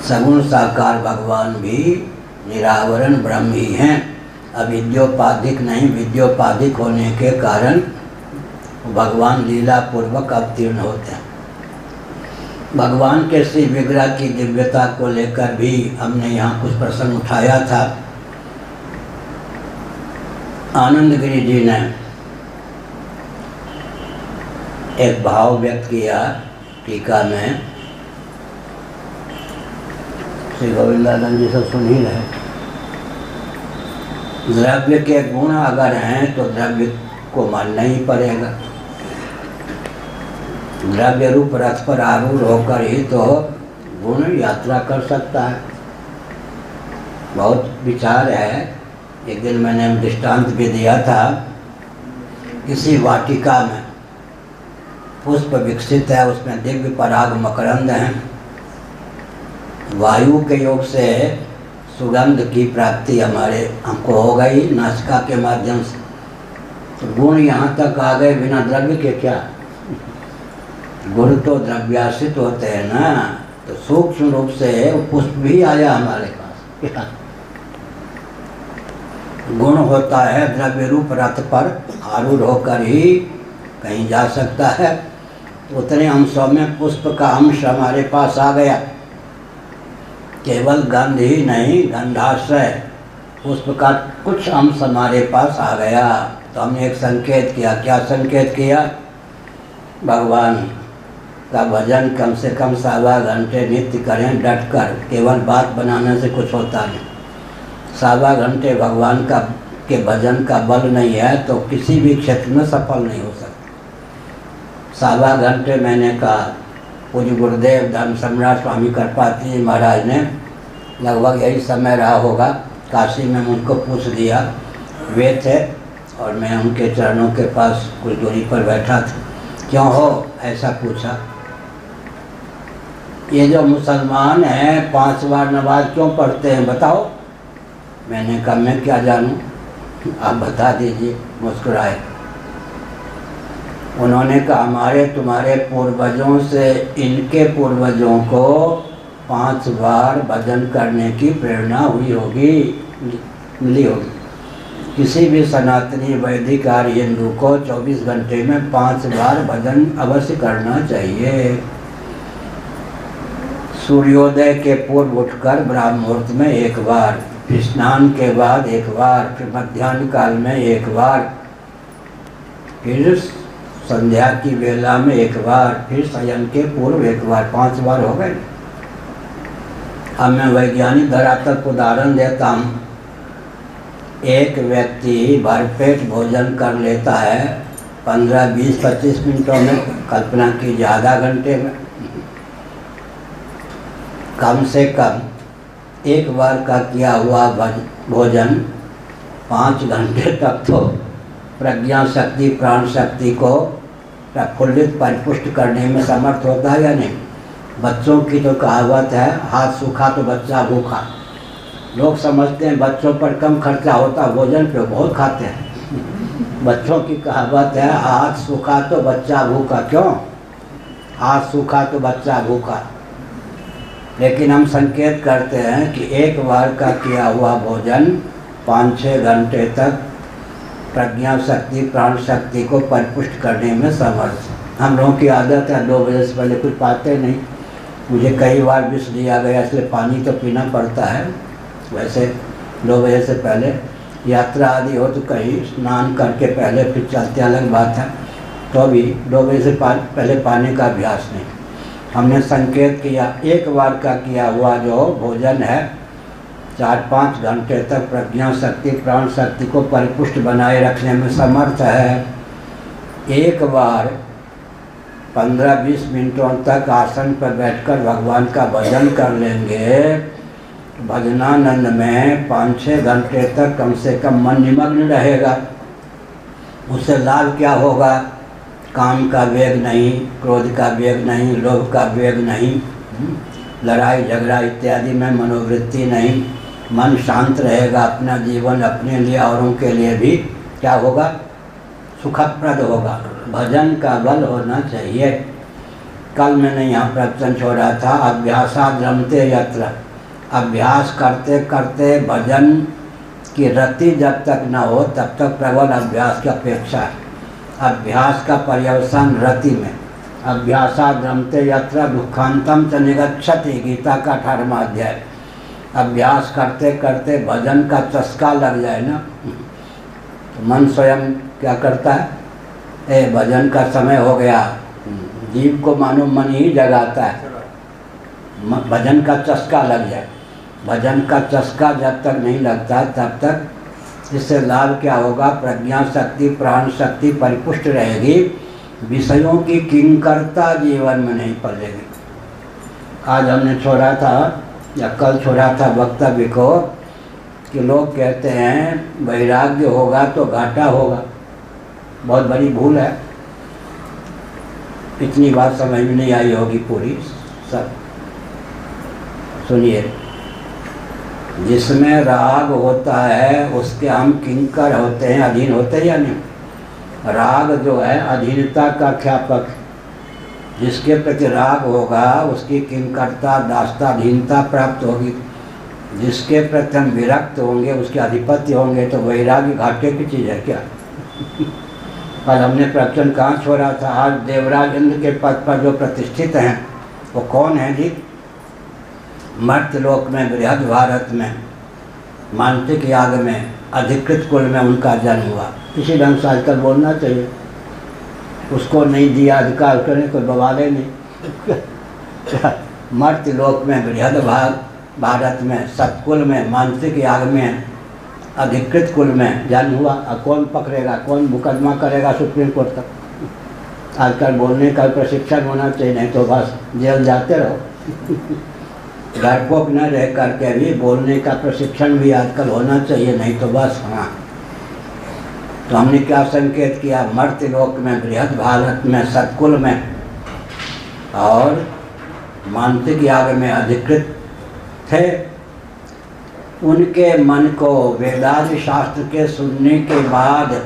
सगुण साकार भगवान भी निरावरण ब्रह्म ही हैं। अविद्योपाधिक नहीं, विद्योपाधिक होने के कारण भगवान लीला पूर्वक अवतीर्ण होते हैं। भगवान के श्री विग्रह की दिव्यता को लेकर भी हमने यहाँ कुछ प्रसंग उठाया था। आनंद गिरी जी ने एक भाव व्यक्त किया टीका में, श्री गोविंदानंद जी से सुन ही रहे। द्रव्य के गुण अगर हैं तो द्रव्य को मानना ही पड़ेगा। द्रव्य रूप रथ पर आरूढ़ होकर ही तो गुण यात्रा कर सकता है। बहुत विचार है। एक दिन मैंने दृष्टांत भी दिया था, किसी वाटिका में पुष्प विकसित है, उसमें दिव्य पराग मकरंद हैं। वायु के योग से सुगंध की प्राप्ति हमको हो गई नासिका के माध्यम से, तो गुण यहाँ तक आ गए बिना द्रव्य के। क्या गुण तो द्रव्याश्रित होते हैं ना, तो सूक्ष्म रूप से पुष्प भी आया हमारे पास। गुण होता है द्रव्य रूप रथ पर आरूढ़ होकर ही कहीं जा सकता है। उतने अंशों में पुष्प का अंश हमारे पास आ गया। केवल गंध ही नहीं, गंधाश्रय पुष्प का कुछ अंश हमारे पास आ गया। तो हमने एक संकेत किया। क्या संकेत किया? भगवान का भजन कम से कम 1.25 घंटे नित्य करें डट कर। केवल बात बनाने से कुछ होता नहीं। 1.25 घंटे भगवान का के भजन का बल नहीं है तो किसी भी क्षेत्र में सफल नहीं हो सकता। 1.25 घंटे मैंने कहा, पूज्य गुरुदेव धर्म सम्राट स्वामी कृपाती जी महाराज ने लगभग यही समय रहा होगा, काशी में उनको पूछ दिया। वे थे और मैं उनके चरणों के पास कुछ दूरी पर बैठा था। क्यों हो ऐसा पूछा? ये जो मुसलमान हैं 5 बार नमाज क्यों पढ़ते हैं बताओ? मैंने कहा मैं क्या जानूं, आप बता दीजिए। मुस्कुराए। उन्होंने कहा हमारे तुम्हारे पूर्वजों से इनके पूर्वजों को 5 बार भजन करने की प्रेरणा हुई होगी, मिली होगी। किसी भी सनातनी वैदिक आर्य हिंदू को 24 घंटे में 5 बार भजन अवश्य करना चाहिए। सूर्योदय के पूर्व उठकर ब्राह्म मुहूर्त में 1 बार, फिर स्नान के बाद 1 बार, फिर मध्याह्न काल में 1 बार, फिर संध्या की वेला में 1 बार, फिर शयन के पूर्व 1 बार। 5 बार हो गए। अब मैं वैज्ञानिक धरातल को उदाहरण देता हूँ। एक व्यक्ति भरपेट भोजन कर लेता है 15, 20, 25 मिनटों में। कल्पना कीजिए आधा घंटे में। कम से कम 1 बार का किया हुआ भोजन 5 घंटे तक तो प्रज्ञा शक्ति प्राण शक्ति को प्रफुल्लित परिपुष्ट करने में समर्थ होता है या नहीं? बच्चों की तो कहावत है, हाथ सूखा तो बच्चा भूखा। लोग समझते हैं बच्चों पर कम खर्चा होता, भोजन पे बहुत खाते हैं। बच्चों की कहावत है, हाथ सूखा तो बच्चा भूखा। क्यों? हाथ सूखा तो बच्चा भूखा। लेकिन हम संकेत करते हैं कि 1 बार का किया हुआ भोजन 5-6 घंटे तक प्रज्ञा शक्ति प्राण शक्ति को परिपुष्ट करने में समर्थ। हम लोगों की आदत है 2 बजे से पहले कुछ पाते नहीं, मुझे कई बार विष दिया गया, इसलिए पानी तो पीना पड़ता है। वैसे 2 बजे से पहले यात्रा आदि हो तो कहीं स्नान करके पहले फिर चलते अलग बात है, तो भी 2 बजे से पहले पानी का अभ्यास नहीं। हमने संकेत किया, एक बार का किया हुआ जो भोजन है 4-5 घंटे तक प्रज्ञा शक्ति प्राण शक्ति को परिपुष्ट बनाए रखने में समर्थ है। एक बार 15-20 मिनटों तक आसन पर बैठकर भगवान का भजन कर लेंगे, भजनानंद में 5-6 घंटे तक कम से कम मन निमग्न रहेगा। उससे लाभ क्या होगा? काम का वेग नहीं, क्रोध का वेग नहीं, लोभ का वेग नहीं, लड़ाई झगड़ा इत्यादि में मनोवृत्ति नहीं, मन शांत रहेगा। अपना जीवन अपने लिए औरों के लिए भी क्या होगा? सुखप्रद होगा। भजन का बल होना चाहिए। कल मैंने यहाँ प्रवचन छोड़ा था, अभ्यासाद् रमते यत्र। अभ्यास करते करते भजन की रति जब तक न हो तब तक प्रबल अभ्यास की अपेक्षा है। अभ्यास का पर्यवसान रति में। अभ्यासाद् रमते यत्र दुखांतम च निगच्छति, गीता का 18वां अध्याय। अभ्यास करते करते भजन का चस्का लग जाए ना, तो मन स्वयं क्या करता है? भजन का समय हो गया, जीव को मानो मन ही जगाता है। भजन का चस्का लग जाए। भजन का चस्का जब तक नहीं लगता तब तक इससे लाभ क्या होगा? प्रज्ञा शक्ति प्राण शक्ति परिपुष्ट रहेगी, विषयों की किंकरता जीवन में नहीं पड़ेगी। आज हमने छोड़ा था या कल छोड़ा था वक्तव्य को कि लोग कहते हैं वैराग्य होगा तो घाटा होगा। बहुत बड़ी भूल है। इतनी बात समझ में नहीं आई होगी पूरी। सब सुनिए, जिसमें राग होता है उसके हम किंकर होते हैं, अधीन होते हैं या नहीं? राग जो है अधीनता का ख्यापक। जिसके प्रति राग होगा उसकी किंकरता दास्ताधीनता प्राप्त होगी। जिसके प्रति हम विरक्त होंगे उसके अधिपत्य होंगे। तो वैराग्य घाटे की चीज़ है क्या? कल हमने प्रवचन कहाँ छोड़ा था? आज देवराज इंद्र के पद पर जो प्रतिष्ठित हैं वो कौन है जी? मर्त्यलोक में, बृहद भारत में, मानसिक याग में, अधिकृत कुल में उनका जन्म हुआ। इसी ढंग से आजकल बोलना चाहिए। उसको नहीं दिया अधिकार करने, कोई बवाले नहीं। मर्त्यलोक में, बृहद भारत में, सत्कुल में, मानसिक याग में, अधिकृत कुल में जन्म हुआ। अब कौन पकड़ेगा? कौन मुकदमा करेगा सुप्रीम कोर्ट तक? आजकल बोलने का प्रशिक्षण होना चाहिए, नहीं तो बस जेल जाते रहो। डरपोक न रह करके भी बोलने का प्रशिक्षण भी आजकल होना चाहिए, नहीं तो बस हाँ। तो हमने क्या संकेत किया? मर्त्यलोक में, बृहद भारत में, सत्कुल में और मानसिक याग में अधिकृत थे। उनके मन को वेदादि शास्त्र के सुनने के बाद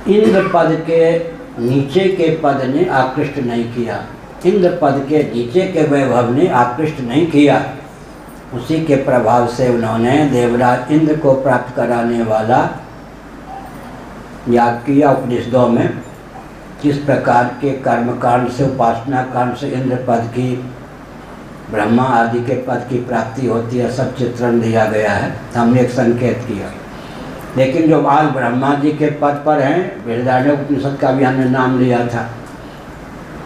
इंद्र पद के नीचे के पद ने आकृष्ट नहीं किया। इंद्र पद के नीचे के वैभव ने आकृष्ट नहीं किया। उसी के प्रभाव से उन्होंने देवराज इंद्र को प्राप्त कराने वाला याग किया। उपनिषदों में किस प्रकार के कर्मकांड से, उपासना कांड से इंद्र पद की, ब्रह्मा आदि के पद की प्राप्ति होती है, सब चित्रण दिया गया है। हमने एक संकेत किया। लेकिन जो आज ब्रह्मा जी के पद पर हैं, बृहदारण्यक का भी हमने नाम लिया था।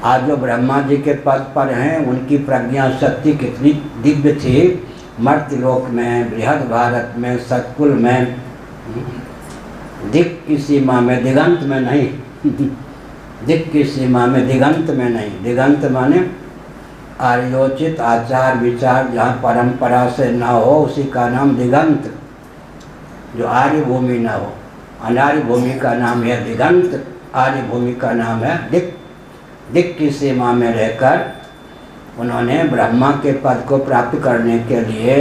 आज जो ब्रह्मा जी के पद पर हैं उनकी प्रज्ञा शक्ति कितनी दिव्य थी। मर्त्यलोक में, बृहद भारत में, सत्कुल में, दिक् की सीमा में, दिगंत में नहीं। दिक् की सीमा में, दिगंत में नहीं। दिगंत माने आर्योचित आचार विचार जहाँ परंपरा से ना हो उसी का नाम दिगंत। जो आर्य भूमि ना हो, अनार्य भूमि का नाम है दिगंत, आर्य भूमि का नाम है दिक्। दिक् की सीमा में रहकर उन्होंने ब्रह्मा के पद को प्राप्त करने के लिए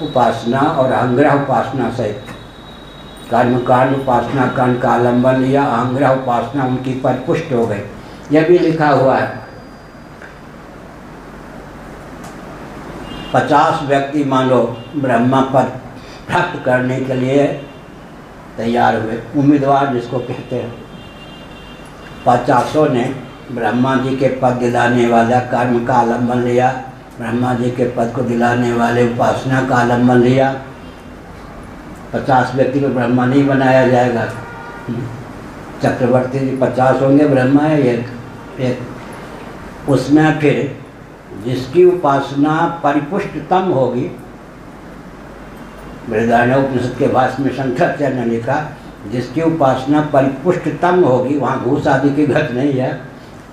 उपासना और अहंग्रह उपासना सहित कर्मकांड उपासना कांड का आलम्बन लिया। अहंग्रह उपासना उनकी परिपुष्ट हो गई। यह भी लिखा हुआ है। 50 व्यक्ति मान लो ब्रह्मा पद प्राप्त करने के लिए तैयार हुए, उम्मीदवार जिसको कहते हैं। 50 ने ब्रह्मा जी के पद दिलाने वाला कर्म का आलम्बन लिया, ब्रह्मा जी के पद को दिलाने वाले उपासना का आलम्बन लिया। 50 व्यक्ति को ब्रह्मा नहीं बनाया जाएगा। चक्रवर्ती जी 50 होंगे, ब्रह्मा है एक। उसमें फिर जिसकी उपासना परिपुष्टतम होगी, बृहदारण्यकोपनिषद के भाष्य में शंकराचार्य ने लिखा, जिसकी उपासना परिपुष्टतम होगी, वहाँ घूस आदि की घट नहीं है,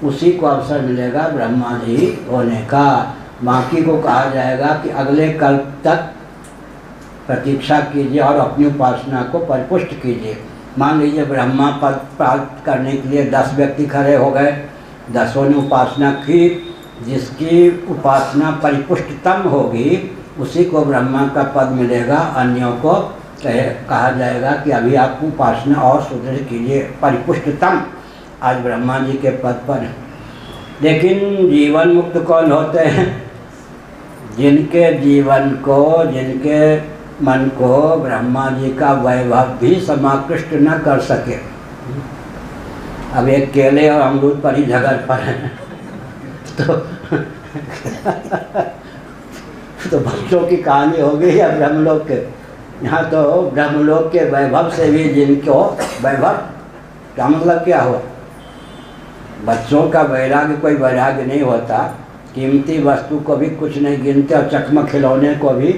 उसी को अवसर मिलेगा ब्रह्मा जी होने का। बाकी को कहा जाएगा कि अगले कल्प तक प्रतीक्षा कीजिए और अपनी उपासना को परिपुष्ट कीजिए। मान लीजिए ब्रह्मा पद प्राप्त करने के लिए 10 व्यक्ति खड़े हो गए, 10 ने उपासना की, जिसकी उपासना परिपुष्टतम होगी उसी को ब्रह्मा का पद मिलेगा। अन्यों को कहा जाएगा कि अभी आप उपासना और सुदृढ़ कीजिए, परिपुष्टतम आज ब्रह्मा जी के पद पर। लेकिन जीवन मुक्त कौन होते हैं? जिनके जीवन को, जिनके मन को ब्रह्मा जी का वैभव भी समाकृष्ट न कर सके। अब एक केले और अमरूद पर ही झगड़ पर है तो बच्चों की कहानी हो गई या ब्रह्मलोक के। यहाँ तो ब्रह्मलोक के वैभव से भी जिनको वैभव का मतलब क्या हुआ? बच्चों का वैराग्य कोई वैराग्य नहीं होता, कीमती वस्तु को भी कुछ नहीं गिनते और चकमक खिलौने को भी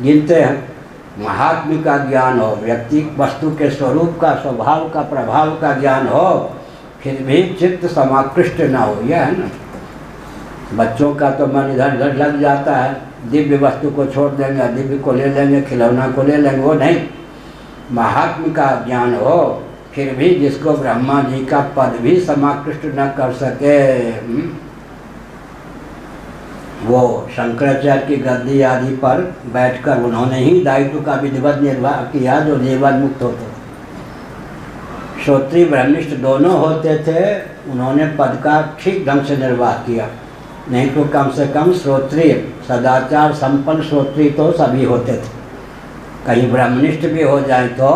गिनते हैं। महात्म्य का ज्ञान हो, व्यक्ति वस्तु के स्वरूप का, स्वभाव का, प्रभाव का ज्ञान हो, फिर भी चित्त समाकृष्ट ना हो, यह है ना। बच्चों का तो मन इधर उधर लग जाता है, दिव्य वस्तु को छोड़ देंगे, दिव्य को ले लेंगे, खिलौना को ले लेंगे, वो नहीं। महात्म्य का ज्ञान हो, फिर भी जिसको ब्रह्मा जी का पद भी समाकृष्ट न कर सके, वो शंकराचार्य की गद्दी आदि पर बैठकर उन्होंने ही दायित्व का विधिवत निर्वाह किया जो जीवन मुक्त होते थे। श्रोत्री ब्रह्मनिष्ठ दोनों होते थे, उन्होंने पद का ठीक ढंग से निर्वाह किया। नहीं तो कम से कम श्रोत्री, सदाचार संपन्न श्रोत्री तो सभी होते थे। कहीं ब्रह्मनिष्ठ भी हो जाए तो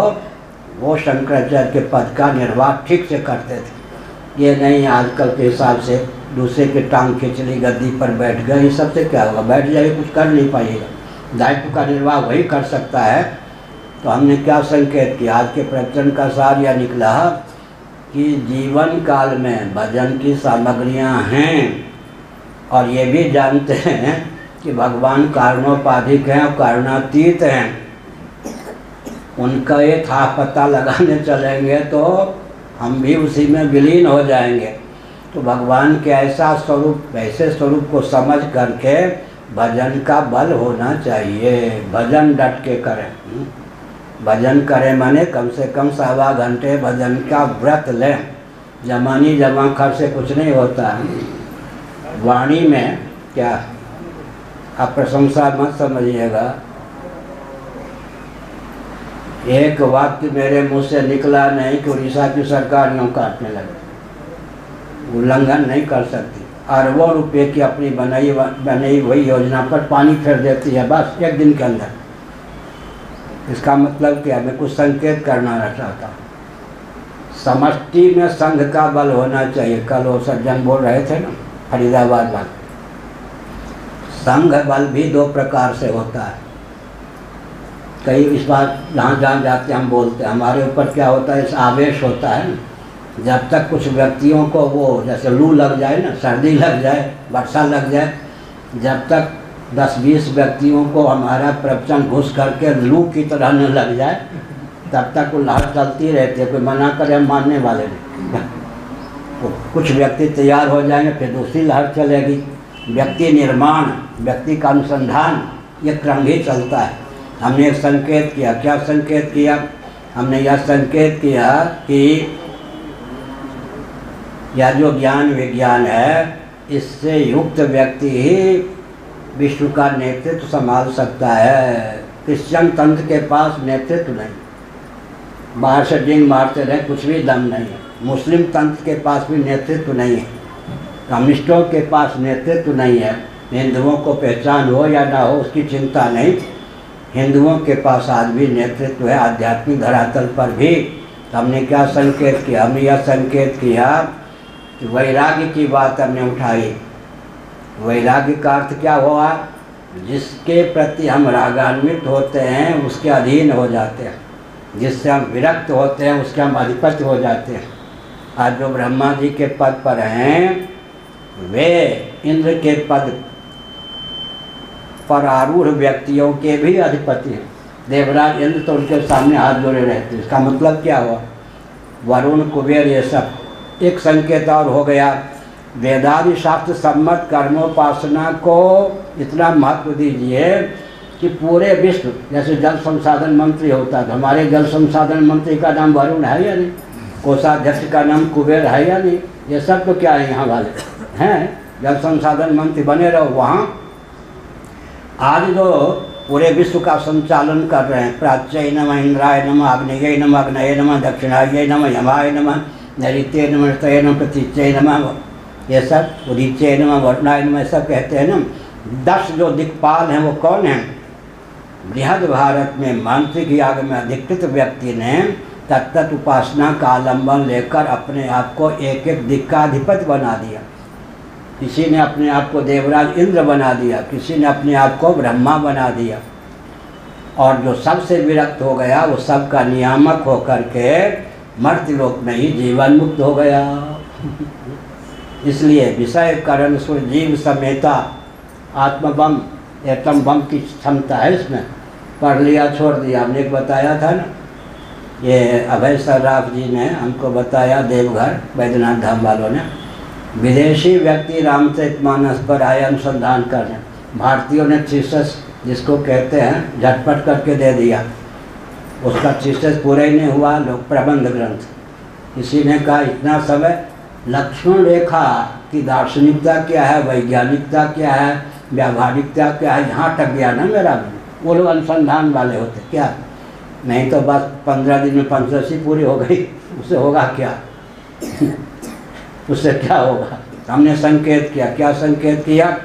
वो शंकराचार्य के पद का निर्वाह ठीक से करते थे। ये नहीं आजकल के हिसाब से दूसरे के टांग खींच ली, गद्दी पर बैठ गए, इस सब से क्या होगा? बैठ जाइए, कुछ कर नहीं पाइएगा। दायित्व का निर्वाह वही कर सकता है। तो हमने क्या संकेत किया? आज के प्रवचन का सार यह निकला कि जीवन काल में भजन की सामग्रियां हैं, और ये भी जानते हैं कि भगवान कारणोपाधिक हैं और कारणातीत हैं। उनका ये था पता लगाने चलेंगे तो हम भी उसी में विलीन हो जाएंगे। तो भगवान के ऐसा स्वरूप, ऐसे स्वरूप को समझ करके भजन का बल होना चाहिए। भजन डट के करें, भजन करें माने कम से कम 1.25 घंटे भजन का व्रत लें। जमानी जमा खर्च से कुछ नहीं होता है। वाणी में क्या, आप प्रशंसा मत समझिएगा। एक वाक्य मेरे मुंह से निकला नहीं कि उड़ीसा की सरकार यूँ काटने लगे, उल्लंघन नहीं कर सकती। अरबों रुपए की अपनी बनाई हुई योजना पर पानी फेर देती है बस एक दिन के अंदर। इसका मतलब क्या? मैं कुछ संकेत करना चाहता हूँ। समष्टि में संघ का बल होना चाहिए। कल वो सज्जन बोल रहे थे ना फरीदाबाद में, संघ बल भी 2 प्रकार से होता है। कई इस बात जहाँ जहाँ जाते हम बोलते हैं, हमारे ऊपर क्या होता है, इस आवेश होता है ना। जब तक कुछ व्यक्तियों को वो जैसे लू लग जाए ना, सर्दी लग जाए, वर्षा लग जाए, जब तक 10-20 व्यक्तियों को हमारा प्रवचन घुस करके लू की तरह न लग जाए, तब तक वो लहर चलती रहती है। कोई मना करे हम मानने वाले नहीं। तो कुछ व्यक्ति तैयार हो जाएंगे, फिर दूसरी लहर चलेगी। व्यक्ति निर्माण, व्यक्ति का अनुसंधान, ये क्रम ही चलता है। हमने एक संकेत किया। क्या संकेत किया? हमने यह संकेत किया कि यह जो ज्ञान विज्ञान है, इससे युक्त व्यक्ति ही विश्व का नेतृत्व संभाल सकता है। क्रिश्चियन तंत्र के पास नेतृत्व नहीं, बाहर से डिंग मारते रहे, कुछ भी दम नहीं है। मुस्लिम तंत्र के पास भी नेतृत्व नहीं है, कम्युनिस्टों के पास नेतृत्व नहीं है। हिंदुओं को पहचान हो या ना हो उसकी चिंता नहीं, हिंदुओं के पास आज भी नेतृत्व है आध्यात्मिक धरातल पर भी। हमने क्या संकेत किया? हमने यह संकेत किया तो वैराग्य की बात हमने उठाई। वैराग्य का अर्थ क्या हुआ? जिसके प्रति हम रागान्वित होते हैं उसके अधीन हो जाते हैं, जिससे हम विरक्त होते हैं उसके हम अधिपति हो जाते हैं। आज जो ब्रह्मा जी के पद पर हैं वे इंद्र के पद पर आरूढ़ व्यक्तियों के भी अधिपति हैं। देवराज इंद्र तो उनके सामने हाथ जोड़े रहते हैं। इसका मतलब क्या हुआ? वरुण, कुबेर, ये सब। एक संकेत और हो गया, वेदादि शास्त्र सम्मत कर्मोपासना को इतना महत्व दीजिए कि पूरे विश्व, जैसे जल संसाधन मंत्री होता है, हमारे जल संसाधन मंत्री का नाम वरुण है या नहीं? कोषाध्यक्ष का नाम कुबेर है या नहीं? ये सब तो क्या है यहाँ वाले हैं, जल संसाधन मंत्री बने रहो वहाँ। आज जो पूरे विश्व का संचालन कर रहे हैं, प्राच्य नमः, इंद्राय नमः, आग्नेय नमः, अग्नये नमः, दक्षिणाय नमः, यमाय नमः, नैऋत्य नमः, ऋतये नमः, प्रतीच्य नमः, ये सब उदीच्य नमः, वरुणाय नमः, सब कहते हैं ना। 10 जो दिक्पाल हैं वो कौन हैं? बृहद भारत में मांत्रिक याग में अधिकृत व्यक्ति ने तत्त उपासना का आलम्बन लेकर अपने आप को एक एक दिक् का अधिपति बना दिया। किसी ने अपने आप को देवराज इंद्र बना दिया, किसी ने अपने आप को ब्रह्मा बना दिया, और जो सबसे विरक्त हो गया वो सबका नियामक होकर के मर्त्यलोक में ही जीवन मुक्त हो गया। इसलिए विषय करण सुर जीव समेता आत्मबम एटम बम की क्षमता है इसमें। पढ़ लिया छोड़ दिया, हमने एक बताया था ना, ये अभय सर्राफ जी ने हमको बताया, देवघर बैद्यनाथ धाम वालों ने। विदेशी व्यक्ति रामचरितमानस पर आए अनुसंधान करने, भारतीयों ने थीसिस जिसको कहते हैं झटपट करके दे दिया, उसका थीसिस पूरा ही नहीं हुआ, लोग प्रबंध ग्रंथ। किसी ने कहा इतना समय लक्ष्मण रेखा की दार्शनिकता क्या है, वैज्ञानिकता क्या है, व्यावहारिकता क्या है, यहाँ टक गया ना मेरा। वो लोग अनुसंधान वाले होते क्या, नहीं तो बस 15 दिन में पंचदशी पूरी हो गई, उससे होगा क्या? उससे क्या होगा? हमने संकेत किया, क्या संकेत किया?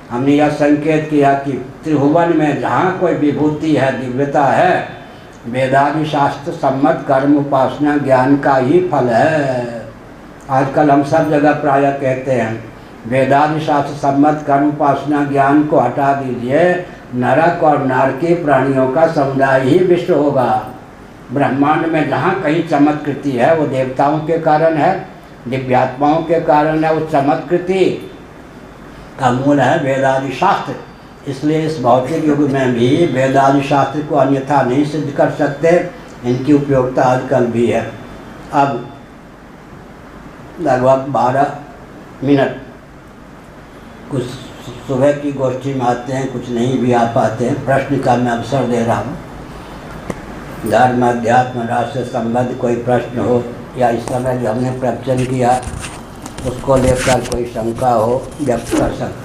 हमने यह संकेत किया कि त्रिभुवन में जहाँ कोई विभूति है, दिव्यता है, वेदादि शास्त्र सम्मत कर्म उपासना ज्ञान का ही फल है। आजकल हम सब जगह प्रायः कहते हैं वेदादि शास्त्र सम्मत कर्म उपासना ज्ञान को हटा दीजिए, नरक और नारकी प्राणियों का समुदाय ही विश्व होगा। ब्रह्मांड में जहाँ कहीं चमत्कृति है वो देवताओं के कारण है, दिव्यात्माओं के कारण है। उस चमत्कृति का मूल है वेदादि शास्त्र। इसलिए इस भौतिक युग में भी वेदादि शास्त्र को अन्यथा नहीं सिद्ध कर सकते, इनकी उपयोगिता आजकल भी है। अब लगभग 12 मिनट कुछ सुबह की गोष्ठी में आते हैं, कुछ नहीं भी आ पाते हैं। प्रश्न का मैं अवसर दे रहा हूँ। धर्म अध्यात्म राष्ट्र से संबंध कोई प्रश्न हो या इस समय जो हमने प्रवचन किया उसको लेकर कोई शंका हो व्यक्त कर सकते।